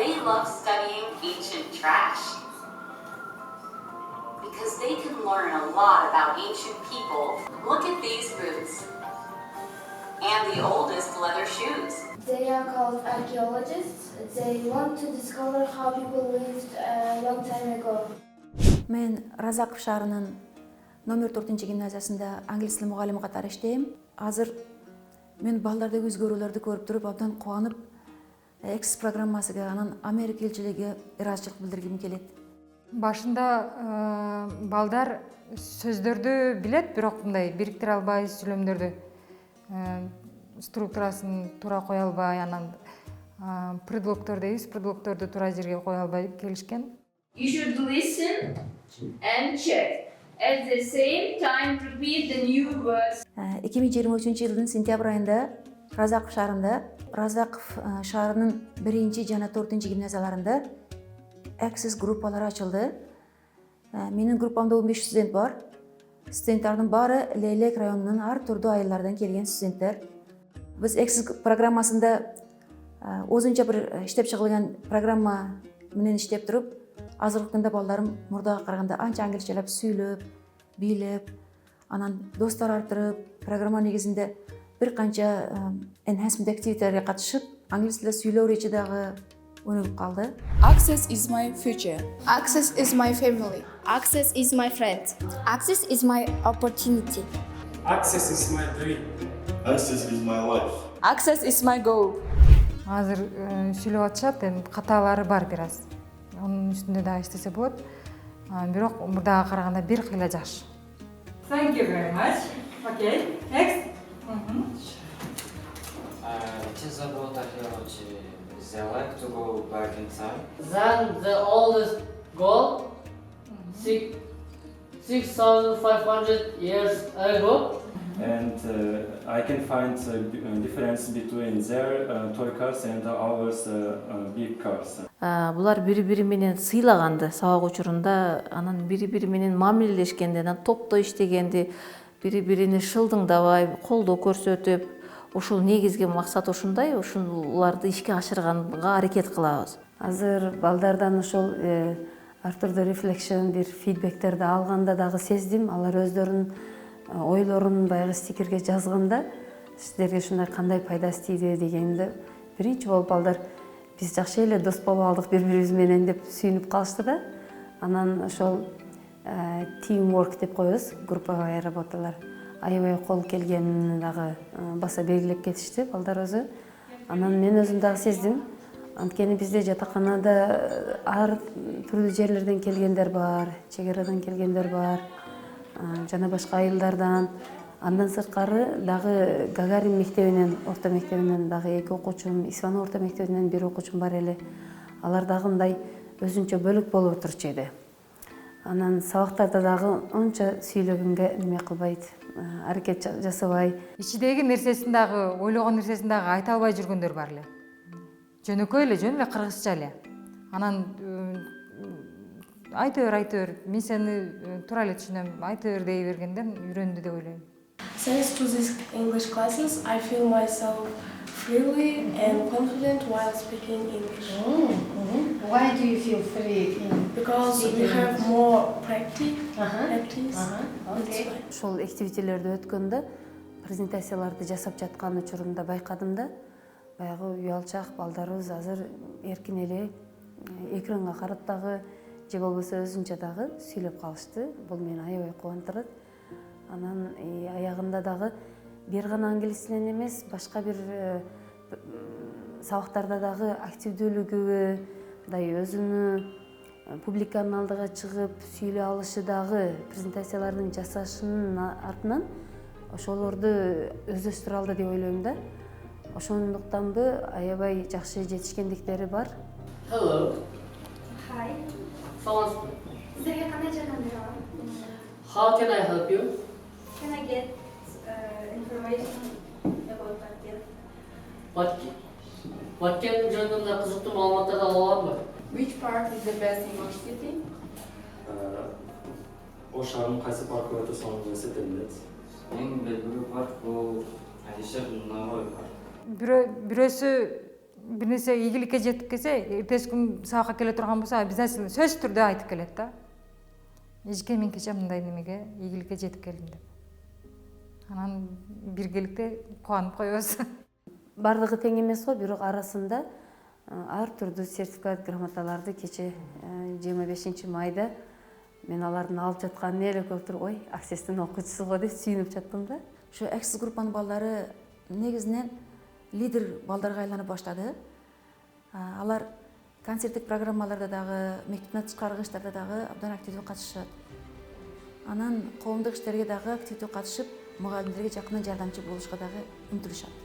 They love studying ancient trash because they can learn a lot about ancient people. Look at these boots and the oldest leather shoes. They are called archaeologists. They want to discover how people lived a long time ago. Мен Разаков шаарынын номер 4 гимназиясында англис тили мугалими катары иштейм. Азыр мен балдардагы өзгөрүүлөрдү көрүп туруп абдан кубанып, X программасыга, анан Америка элчилиги ыраазычылык билдиргим келет. Башында балдар сөздөрдү билет, бирок мындай бириктире албай сүйлөмдөрдү структурасын туура кое албай, анан предлогдор дейбиз, предлогдорду туура жерге кое албай келишкен. You should listen and check. At the same time, repeat the new words. 2023 жылдын сентябрь айында Разаков шаарында, Разаков шаарынын 1 жана 4 гимназияларында Access группалары ачылды. Менин группамда 15 студент бар. Студенттардын баары Лейлек районунун ар түрдүү айылдардан келген студенттер. Биз Access программасында өзүнчө бир иштеп чыгылган программа менен иштеп туруп, азыркы күндө балдарым мурдага караганда анча англисчелеп сүйлөп, бийлеп, анан достор артырып, программа негизинде бир канча enhancement activity'лерге катышып, англис тилде сүйлөө речи дагы өнүгүп калды. Access is my future. Access is my family. Access is my friend. Access is my opportunity. Access is my dream. Access is my life. Access is my goal. Азыр сүйлөп атышат, эми каталары бар бир аз. Онун үстүндө да иштесе болот. Бирок мурдага караганда бир кыйла жакшы. Thank you very much. Okay, next. It is about archaeology. They like to go back in time. Then the oldest go 6,500 years ago. And I can find a difference between their toy cars and ours big cars. Булар бири-бири менен сыйлаганды сабак учурунда, анан бири-бири менен мамилелешкенди, анан топто иштегенди, бири-бирини шылдыңдабай, колдоо көрсөтүп, ушул негизги максат ушундай, ушуларды ишке ашырганга аракет кылабыз. Азыр балдардан ошол ар түрдүү reflection, бир фидбектерди алганда дагы сездим. Алар өздөрүнүн ойлорун баягы стикерге жазганда, сиздерге ушундай кандай пайдасы тийди дегенде, биринчи болуп балдар биз жакшы эле дос болуп алдык бири-бирибиз менен деп сүйүнүп калышты да. Анан ошол teamwork деп коебуз, групповая работалар. Аябай кол келгенин дагы баса белгилеп кетишти балдар өзү. Анан мен өзүм дагы сездим. Анткени бизде жатаканада ар түрдүү жерлерден келгендер бар, чек арадан келгендер бар, жана башка айылдардан. Андан сырткары дагы Гагарин мектебинен, орто мектебинен дагы 2 окуучум, Исван орто мектебинен 1 окуучум бар эле. Алар дагы мындай өзүнчө бөлүк болуп отурчу эди. Анан сабактарда дагы онча сүйлөгөнгө неме кылбайт, аракет жасабай. Ичидеги нерсесин дагы, ойлогон нерсесин дагы айта албай жүргөндөр бар эле. Жөнөкөй эле, жөн эле кыргызча эле. Анан айтыр, мен сени туура эле түшүнөм, айтыр дей бергенден үйрөндү деп ойлойм. Thanks to these English classes, I feel myself freely and confident while speaking English. Why do you feel free? Because we have more practice. Okay. Ошол активитилерди өткөндө презентацияларды жасап жаткан учурунда байкадым да, баягы уялчак балдарыбыз азыр эркин эле экранга карап дагы же болбосо өзүнчө дагы сүйлөп калышты. Бул мени аябай кубандырат. Анан аягында дагы бир гана англис тилинен эмес, башка бир сабактарда дагы активдүүлүгү, мындай өзүнүн публиканын алдыга чыгып сүйлөй алышы дагы презентациялардын жасашынын артынан ошолорду өздөштүрө алды деп ойлойм да. Ошондуктанбы аябай жакшы жетишкендиктери бар. Hello. Hi. Someone. Сизерге кандай жардам бере алам? How can I help you? Can I get information about Patken? Patken жөнүндө кызыктуу маалыматтарды ала аламбы? Which park is the best in your city? O şarkının kaysı parkı öte sonunda setemlet. Eң белгилүү парк бул Алишер Нагоев парк. Бирөөсү бир нерсе ийгиликке жетип келсе, эртеси күн сабакка келе турган болсо, обязательно сөзсүз түрдө айтып келет да. Эжеке, мен кече мындай немеге ийгиликке жетип келдим деп. Анан биргеликте кубанып коебуз. Бардыгы тең эмес го, бирок арасында ар түрдүү сертификат, грамоталарды кече 25 майда мен алардын алып жатканын эле көрүп туруп, ой, Аксестин окуучусу го деп сүйүнүп жаттым да. Ошо Аксес группанын балдары негизинен лидер балдарга айланып баштады. Алар концерттик программаларда дагы, мектептен тышкаркы иштарда дагы абдан активдүү катышышат. Анан коомдук иштерге дагы активдүү катышып, мугалимдерге жакынан жардамчы болушка дагы умтулушат.